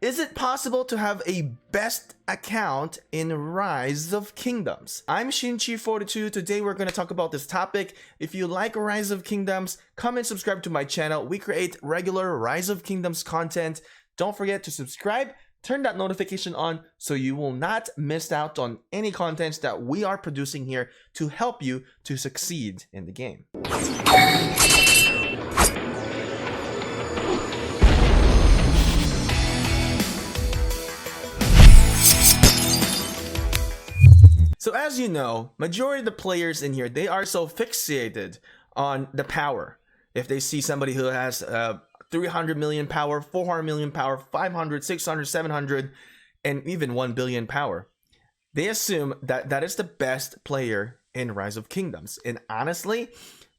Is it possible to have a best account in Rise of Kingdoms? I'm Shinchi42. Today we're going to talk about this topic. If you like Rise of Kingdoms, come and subscribe to my channel. We create regular Rise of Kingdoms content. Don't forget to subscribe, turn that notification on so you will not miss out on any contents that we are producing here to help you to succeed in the game. So as you know, majority of the players in here, they are so fixated on the power. If they see somebody who has 300 million power, 400 million power, 500, 600, 700, and even 1 billion power, they assume that that is the best player in Rise of Kingdoms. And honestly,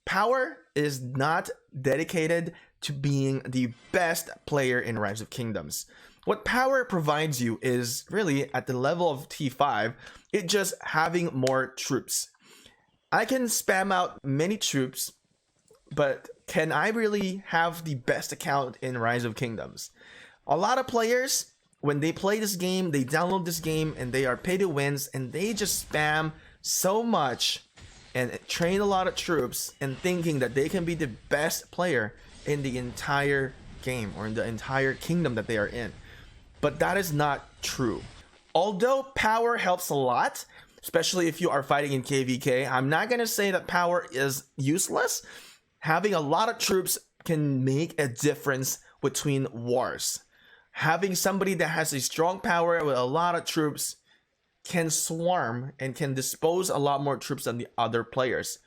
power is not dedicated to being the best player in Rise of Kingdoms. What power provides you is really at the level of T5, it's just having more troops. I can spam out many troops, but can I really have the best account in Rise of Kingdoms? A lot of players, when they play this game, they download this game and they are pay to wins and they just spam so much and train a lot of troops and thinking that they can be the best player in the entire game or in the entire kingdom that they are in. But that is not true. Although power helps a lot, especially if you are fighting in KVK, I'm not going to say that power is useless. Having a lot of troops can make a difference between wars. Having somebody that has a strong power with a lot of troops can swarm and can dispose a lot more troops than the other players.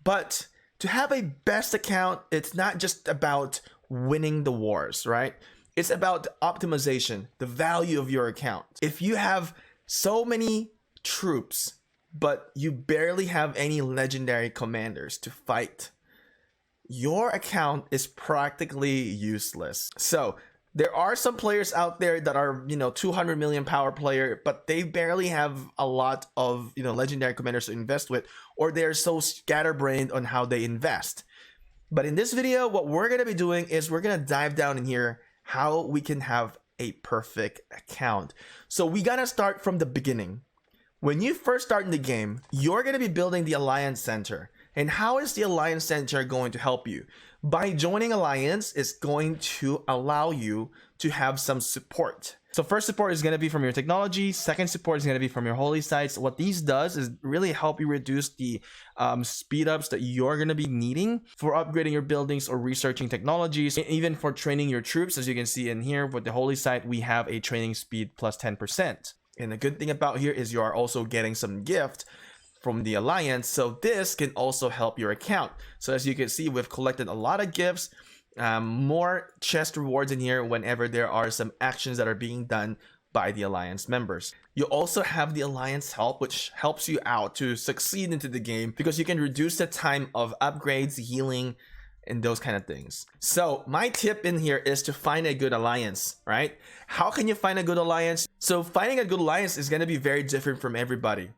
But to have a best account, it's not just about winning the wars, right? It's about optimization, the value of your account. If you have so many troops, but you barely have any legendary commanders to fight, your account is practically useless. So there are some players out there that are, 200 million power player, but they barely have a lot of, legendary commanders to invest with, or they're so scatterbrained on how they invest. But in this video, what we're going to be doing is we're going to dive down in here how we can have a perfect account. So we gotta start from the beginning. When you first start in the game, you're gonna be building the Alliance Center. And how is the Alliance Center going to help you? By joining Alliance, it's going to allow you to have some support. So first support is going to be from your technology. Second support is going to be from your holy sites. What these does is really help you reduce the speed ups that you're going to be needing for upgrading your buildings or researching technologies, and even for training your troops. As you can see in here with the holy site, we have a training speed plus 10%. And the good thing about here is you are also getting some gift from the Alliance, so this can also help your account. So as you can see, we've collected a lot of gifts, more chest rewards in here whenever there are some actions that are being done by the Alliance members. You also have the Alliance help, which helps you out to succeed into the game because you can reduce the time of upgrades, healing, and those kind of things. So my tip in here is to find a good alliance, right? How can you find a good alliance? So finding a good alliance is going to be very different from everybody.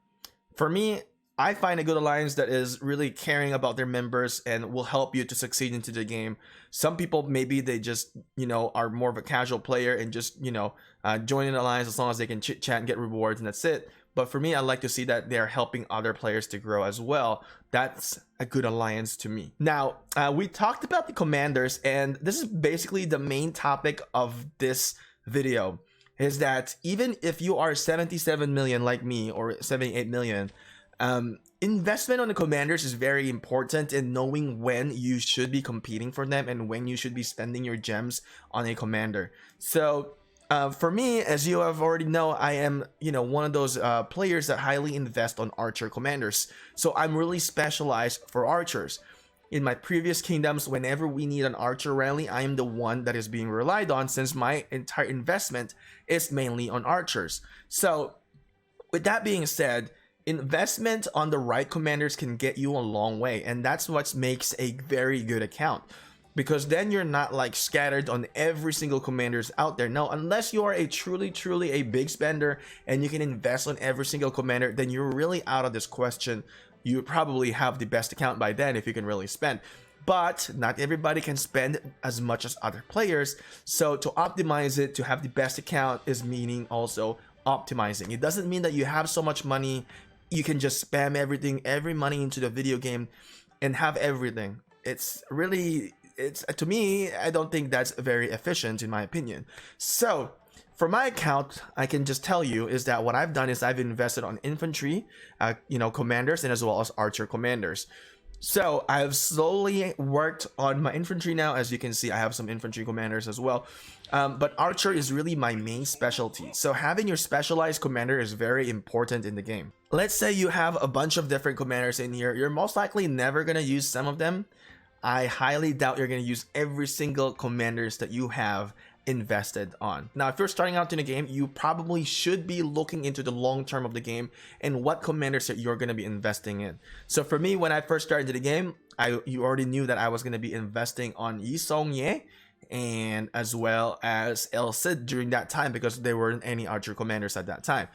For me, I find a good alliance that is really caring about their members and will help you to succeed into the game. Some people, maybe they just, are more of a casual player and just, join an alliance as long as they can chit chat and get rewards and that's it. But for me, I like to see that they're helping other players to grow as well. That's a good alliance to me. Now, we talked about the commanders, and this is basically the main topic of this video, is that even if you are 77 million like me or 78 million, investment on the commanders is very important in knowing when you should be competing for them and when you should be spending your gems on a commander. So for me, as you have already know, I am one of those players that highly invest on archer commanders. So I'm really specialized for archers. In my previous kingdoms, whenever we need an archer rally, I am the one that is being relied on since my entire investment is mainly on archers. So with that being said, investment on the right commanders can get you a long way, and that's what makes a very good account, because then you're not like scattered on every single commanders out there. No, unless you are a truly a big spender and you can invest on every single commander, then you're really out of this question. You probably have the best account by then if you can really spend. but not everybody can spend as much as other players. So to optimize it, to have the best account is meaning also optimizing. It doesn't mean that you have so much money you can just spam everything, every money into the video game and have everything. It's really, to me, I don't think that's very efficient in my opinion. So for my account, I can just tell you is that what I've done is I've invested on infantry, commanders, and as well as archer commanders. So I've slowly worked on my infantry now. As you can see, I have some infantry commanders as well. But archer is really my main specialty. So having your specialized commander is very important in the game. Let's say you have a bunch of different commanders in here. You're most likely never going to use some of them. I highly doubt you're going to use every single commanders that you have invested on. Now, if you're starting out in the game, you probably should be looking into the long term of the game and what commanders that you're going to be investing in. So for me, when I first started the game, you already knew that I was going to be investing on Yi Song-ye and as well as El Cid during that time because there weren't any archer commanders at that time.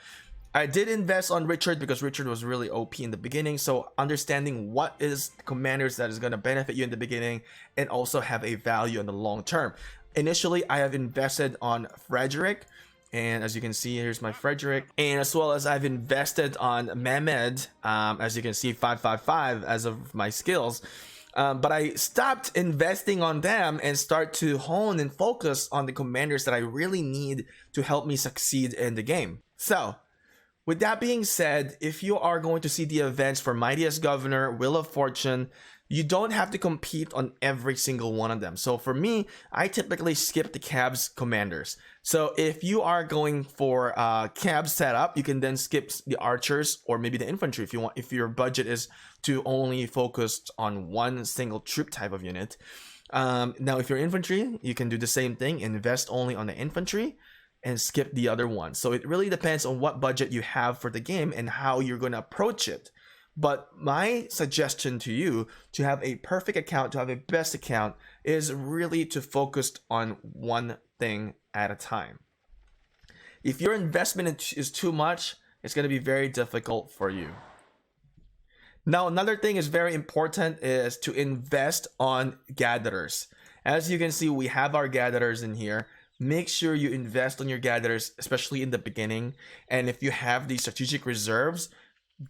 I did invest on Richard because Richard was really OP in the beginning, so understanding what is commanders that is going to benefit you in the beginning and also have a value in the long term. Initially, I have invested on Frederick, and as you can see, here's my Frederick, and as well as I've invested on Mehmed, as you can see, 555 as of my skills. But I stopped investing on them and start to hone and focus on the commanders that I really need to help me succeed in the game. So, with that being said, if you are going to see the events for Mightiest Governor, Wheel of Fortune, you don't have to compete on every single one of them. So for me, I typically skip the cabs commanders. So if you are going for cab setup, you can then skip the archers or maybe the infantry if you want. If your budget is to only focus on one single troop type of unit. Now, if you're infantry, you can do the same thing. Invest only on the infantry and skip the other one. So it really depends on what budget you have for the game and how you're going to approach it. But my suggestion to you to have a perfect account, to have a best account, is really to focus on one thing at a time. If your investment is too much, it's going to be very difficult for you. Now, another thing is very important is to invest on gatherers. As you can see, we have our gatherers in here. Make sure you invest on your gatherers, especially in the beginning. And if you have these strategic reserves,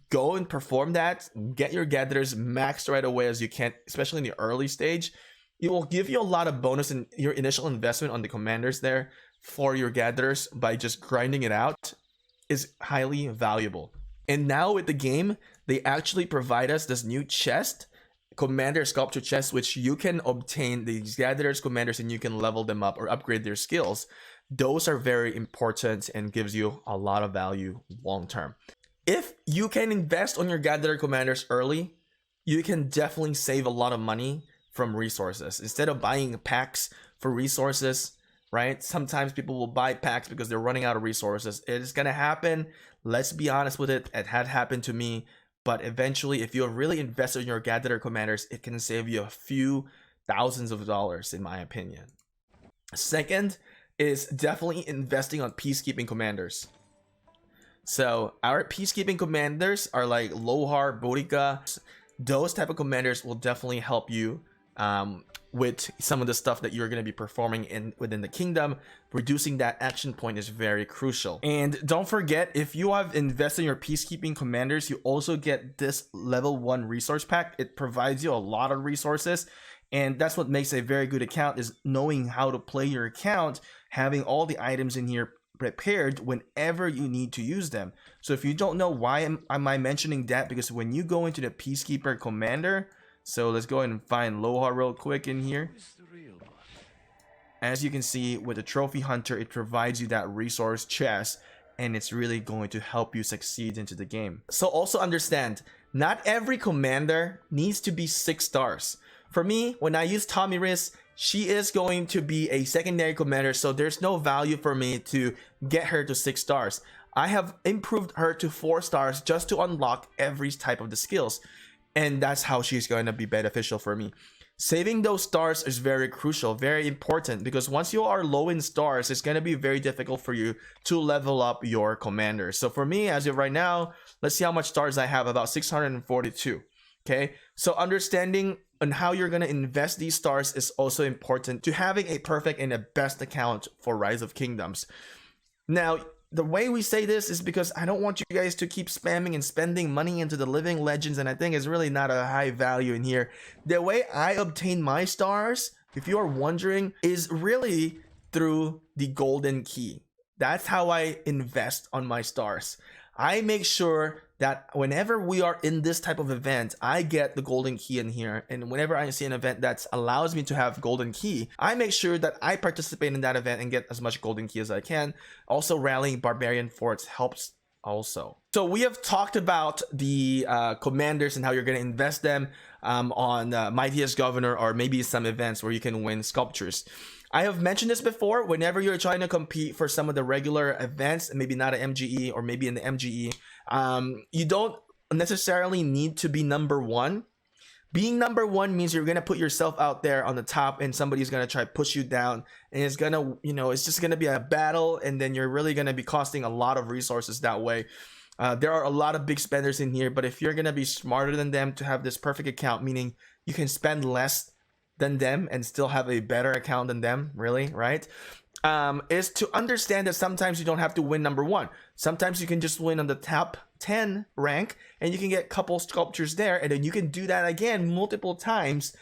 go and perform that. Get your gatherers maxed right away as you can, especially in the early stage. It will give you a lot of bonus in your initial investment on the commanders there for your gatherers by just grinding it out is highly valuable. And now with the game, they actually provide us this new chest, commander sculpture chest, which you can obtain these gatherers, commanders, and you can level them up or upgrade their skills. Those are very important and gives you a lot of value long term. If you can invest on your gatherer commanders early, you can definitely save a lot of money from resources. Instead of buying packs for resources, right? Sometimes people will buy packs because they're running out of resources. It is going to happen. Let's be honest with it. It had happened to me. But eventually, if you really invest in your gatherer commanders, it can save you a few thousands of dollars, in my opinion. Second is definitely investing on peacekeeping commanders. So our peacekeeping commanders are like Lohar, Borica. Those type of commanders will definitely help you with some of the stuff that you're going to be performing within the kingdom. Reducing that action point is very crucial. And don't forget, if you have invested in your peacekeeping commanders, you also get this level 1 resource pack. It provides you a lot of resources, and that's what makes a very good account, is knowing how to play your account, having all the items in here prepared whenever you need to use them. So if you don't know why am I mentioning that, because when you go into the peacekeeper commander, so let's go ahead and find Lohar real quick in here. As you can see with the trophy hunter, it provides you that resource chest, and it's really going to help you succeed into the game. So also understand, not every commander needs to be 6 stars. For me, when I use Tomiris, she is going to be a secondary commander, so there's no value for me to get her to 6 stars. I have improved her to 4 stars just to unlock every type of the skills, and that's how she's going to be beneficial for me. Saving those stars is very crucial, very important, because once you are low in stars, it's going to be very difficult for you to level up your commander. So for me, as of right now, let's see how much stars I have, about 642. Okay, so understanding and how you're going to invest these stars is also important to having a perfect and a best account for Rise of Kingdoms. Now, the way we say this is because I don't want you guys to keep spamming and spending money into the living legends, and I think it's really not a high value in here. The way I obtain my stars, if you are wondering, is really through the golden key. That's how I invest on my stars. I make sure that whenever we are in this type of event, I get the golden key in here. And whenever I see an event that allows me to have golden key, I make sure that I participate in that event and get as much golden key as I can. Also, rallying barbarian forts helps also. So we have talked about the commanders and how you're going to invest them on Mightiest Governor, or maybe some events where you can win sculptures. I have mentioned this before. Whenever you're trying to compete for some of the regular events, maybe not an MGE or maybe in the MGE, you don't necessarily need to be number one. Being number one means you're going to put yourself out there on the top, and somebody's going to try to push you down, and it's going to, it's just going to be a battle, and then you're really going to be costing a lot of resources that way. There are a lot of big spenders in here, but if you're going to be smarter than them to have this perfect account, meaning you can spend less than them and still have a better account than them, really, right? Is to understand that sometimes you don't have to win number one. Sometimes you can just win on the top 10 rank, and you can get a couple sculptures there, and then you can do that again multiple times.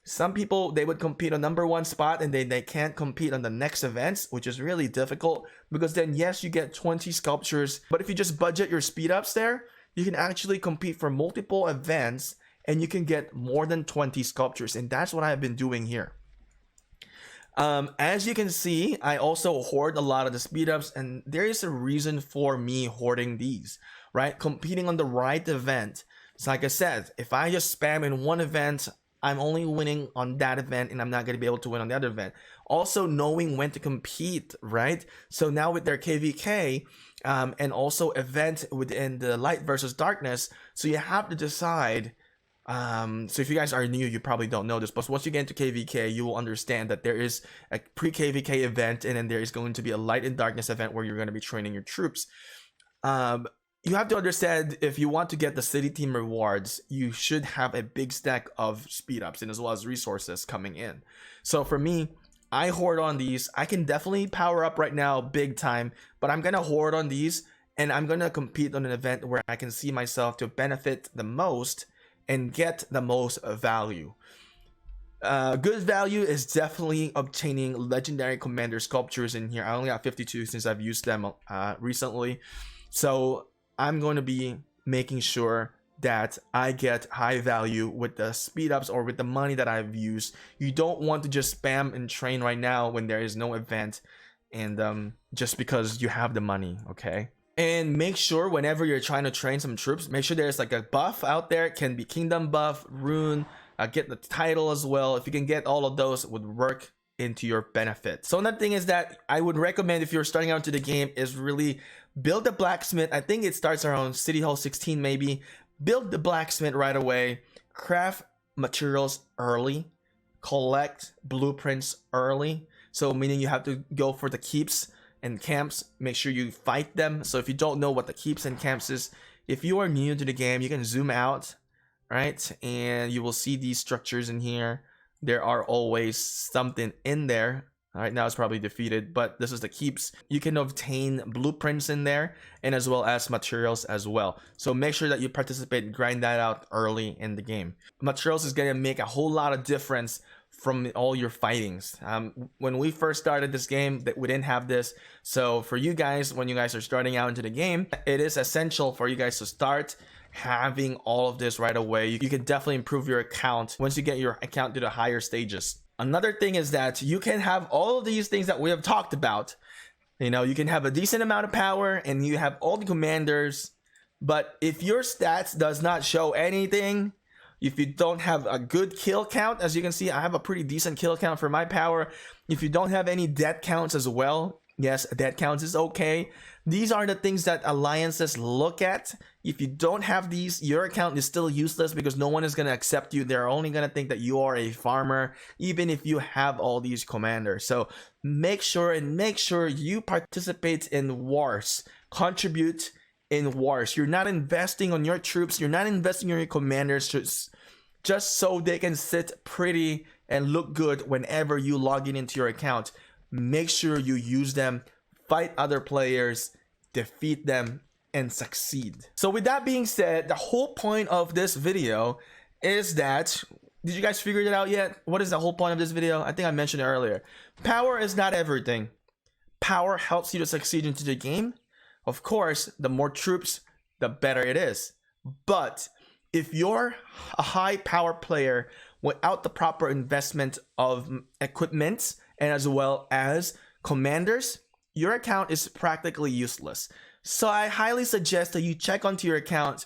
Some people, they would compete on number one spot, and they can't compete on the next events, which is really difficult, because then yes, you get 20 sculptures, but if you just budget your speed ups there, you can actually compete for multiple events, and you can get more than 20 sculptures, and that's what I've been doing here. As you can see, I also hoard a lot of the speed ups, and there is a reason for me hoarding these, right? Competing on the right event. So like I said, if I just spam in one event, I'm only winning on that event, and I'm not going to be able to win on the other event. Also knowing when to compete, right? So now with their KVK, and also event within the light versus darkness, so you have to decide. So if you guys are new, you probably don't know this, but once you get into KVK, you will understand that there is a pre-KVK event, and then there is going to be a light and darkness event where you're going to be training your troops. You have to understand, if you want to get the city team rewards, you should have a big stack of speed ups and as well as resources coming in. So for me, I hoard on these. I can definitely power up right now big time, but I'm going to hoard on these, and I'm going to compete on an event where I can see myself to benefit the most and get the most value. Good value is definitely obtaining legendary commander sculptures in here. I only got 52 since I've used them recently, so I'm going to be making sure that I get high value with the speed ups or with the money that I've used. You don't want to just spam and train right now when there is no event, and just because you have the money, okay? And make sure whenever you're trying to train some troops, make sure there's like a buff out there. It can be kingdom buff, rune, get the title as well. If you can get all of those, it would work into your benefit. So another thing is that I would recommend, if you're starting out into the game, is really build the blacksmith. I think it starts around City Hall 16 maybe. Build the blacksmith right away. Craft materials early. Collect blueprints early. So meaning you have to go for the keeps and camps. Make sure you fight them. So if you don't know what the keeps and camps is, if you are new to the game, you can zoom out, right? And you will see these structures in here. There are always something in there. Right now it's probably defeated, but this is the keeps. You can obtain blueprints in there, and as well as materials as well. So make sure that you participate and grind that out early in the game. Materials is going to make a whole lot of difference from all your fightings. When we first started this game, that we didn't have this. So for you guys, when you guys are starting out into the game, it is essential for you guys to start having all of this right away. You can definitely improve your account once you get your account to the higher stages. Another thing is that you can have all of these things that we have talked about. You can have a decent amount of power and you have all the commanders, but if your stats does not show anything, if you don't have a good kill count, as you can see, I have a pretty decent kill count for my power. If you don't have any death counts as well, yes, death counts is okay. These are the things that alliances look at. If you don't have these, your account is still useless because no one is going to accept you. They're only going to think that you are a farmer, even if you have all these commanders. So make sure you participate in wars. Contribute in wars. You're not investing on your troops. You're not investing on your commanders just so they can sit pretty and look good whenever you log in into your account. Make sure you use them, fight other players, defeat them, and succeed. So with that being said, the whole point of this video is that, did you guys figure it out yet? What is the whole point of this video? I think I mentioned it earlier. Power is not everything. Power helps you to succeed into the game. Of course, the more troops, the better it is. But if you're a high power player without the proper investment of equipment and as well as commanders, your account is practically useless. So I highly suggest that you check onto your account.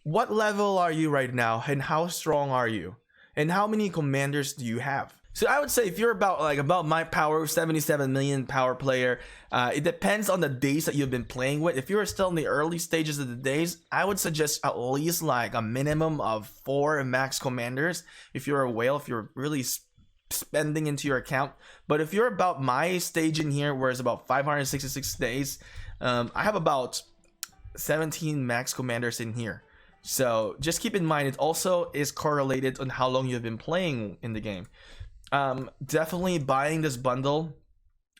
What level are you right now, and how strong are you, and how many commanders do you have? So I would say if you're about my power, 77 million power player, it depends on the days that you've been playing with. If you're still in the early stages of the days, I would suggest at least like a minimum of 4 max commanders. If you're a whale, if you're really spending into your account. But if you're about my stage in here, where it's about 566 days, I have about 17 max commanders in here. So just keep in mind, it also is correlated on how long you've been playing in the game. Definitely buying this bundle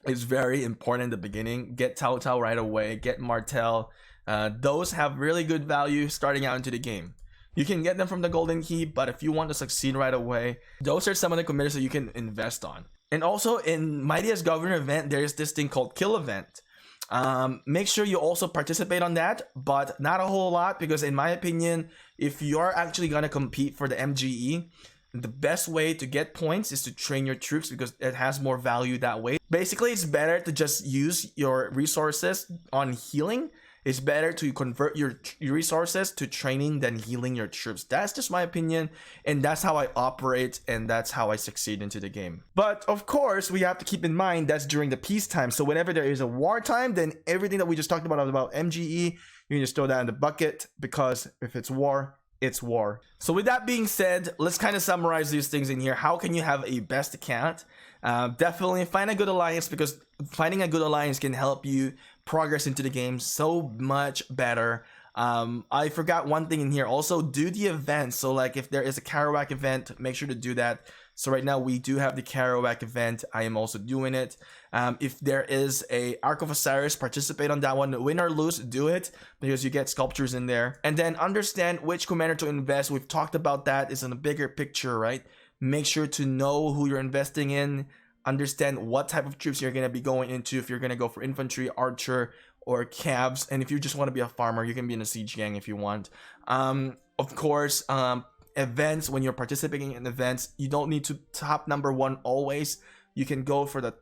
is very important in the beginning. Get Tao right away, get Martel. Those have really good value starting out into the game. You can get them from the golden key, but if you want to succeed right away, those are some of the commanders that you can invest on. And also in Mightiest Governor event, there's this thing called Kill Event. Make sure you also participate on that, but not a whole lot, because in my opinion, if you're actually gonna compete for the MGE, the best way to get points is to train your troops, because it has more value that way. Basically, it's better to just use your resources on healing. It's better to convert your resources to training than healing your troops. That's just my opinion, and that's how I operate, and that's how I succeed into the game. But of course, we have to keep in mind that's during the peacetime. So whenever there is a wartime, then everything that we just talked about MGE, you can just throw that in the bucket, because if it's war, it's war. So with that being said, let's kind of summarize these things in here. How can you have a best account? Definitely find a good alliance, because finding a good alliance can help you progress into the game so much better. I forgot one thing in here. Also, do the events. So like if there is a Kerouac event, make sure to do that. So right now we do have the Kerouac event. I am also doing it. If there is a Ark of Osiris, participate on that one. Win or lose, do it, because you get sculptures in there. And then understand which commander to invest. We've talked about that. It's in a bigger picture, right? Make sure to know who you're investing in. Understand what type of troops you're going to be going into. If you're going to go for infantry, archer, or cabs. And if you just want to be a farmer, you can be in a siege gang if you want. Of course, events, when you're participating in events, you don't need to top number 1 always. You can go for the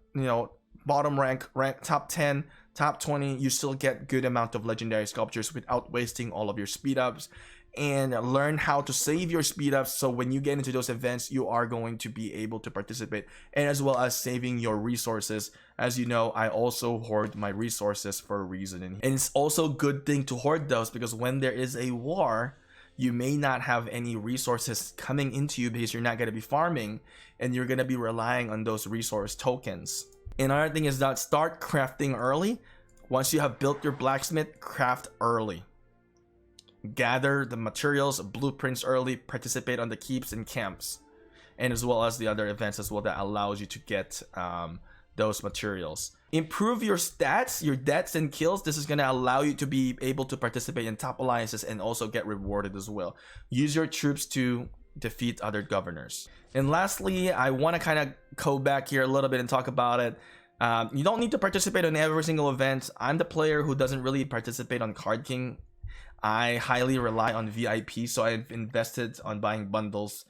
bottom rank top 10, top 20. You still get good amount of legendary sculptures without wasting all of your speed ups. And learn how to save your speed ups, so when you get into those events, you are going to be able to participate, and as well as saving your resources. As you know, I also hoard my resources for a reason, and it's also a good thing to hoard those, because when there is a war, you may not have any resources coming into you, because you're not going to be farming, and you're going to be relying on those resource tokens. Another thing is that start crafting early. Once you have built your blacksmith, craft early. Gather the materials, blueprints early, participate on the keeps and camps, and as well as the other events as well that allows you to get those materials. Improve your stats, your deaths and kills. This is going to allow you to be able to participate in top alliances and also get rewarded as well. Use your troops to defeat other governors. And lastly, I want to kind of go back here a little bit and talk about it. You don't need to participate in every single event. I'm the player who doesn't really participate on Card King. I highly rely on VIP, so I've invested on buying bundles,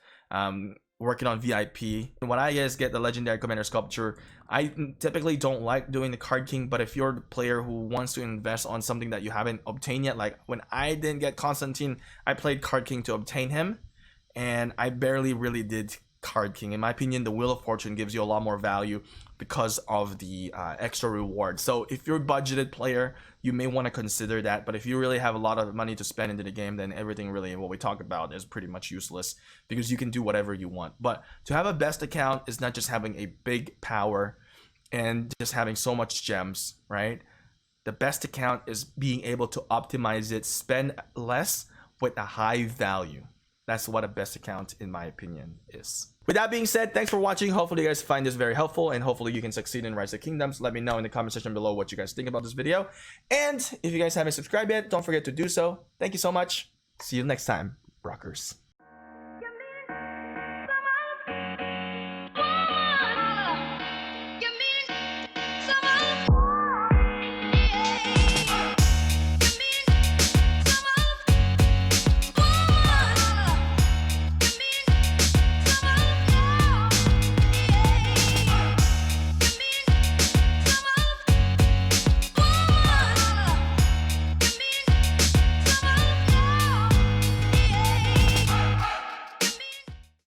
working on VIP. When I guys get the legendary commander sculpture, I typically don't like doing the Card King, but if you're the player who wants to invest on something that you haven't obtained yet, like when I didn't get Constantine, I played Card King to obtain him, and I barely really did Card King. In my opinion, the Wheel of Fortune gives you a lot more value because of the extra reward. So if you're a budgeted player, you may want to consider that. But if you really have a lot of money to spend into the game, then everything really what we talk about is pretty much useless, because you can do whatever you want. But to have a best account is not just having a big power and just having so much gems, right? The best account is being able to optimize it, spend less with a high value. That's what a best account, in my opinion, is. With that being said, thanks for watching. Hopefully you guys find this very helpful, and hopefully you can succeed in Rise of Kingdoms. Let me know in the comment section below what you guys think about this video. And if you guys haven't subscribed yet, don't forget to do so. Thank you so much. See you next time, rockers.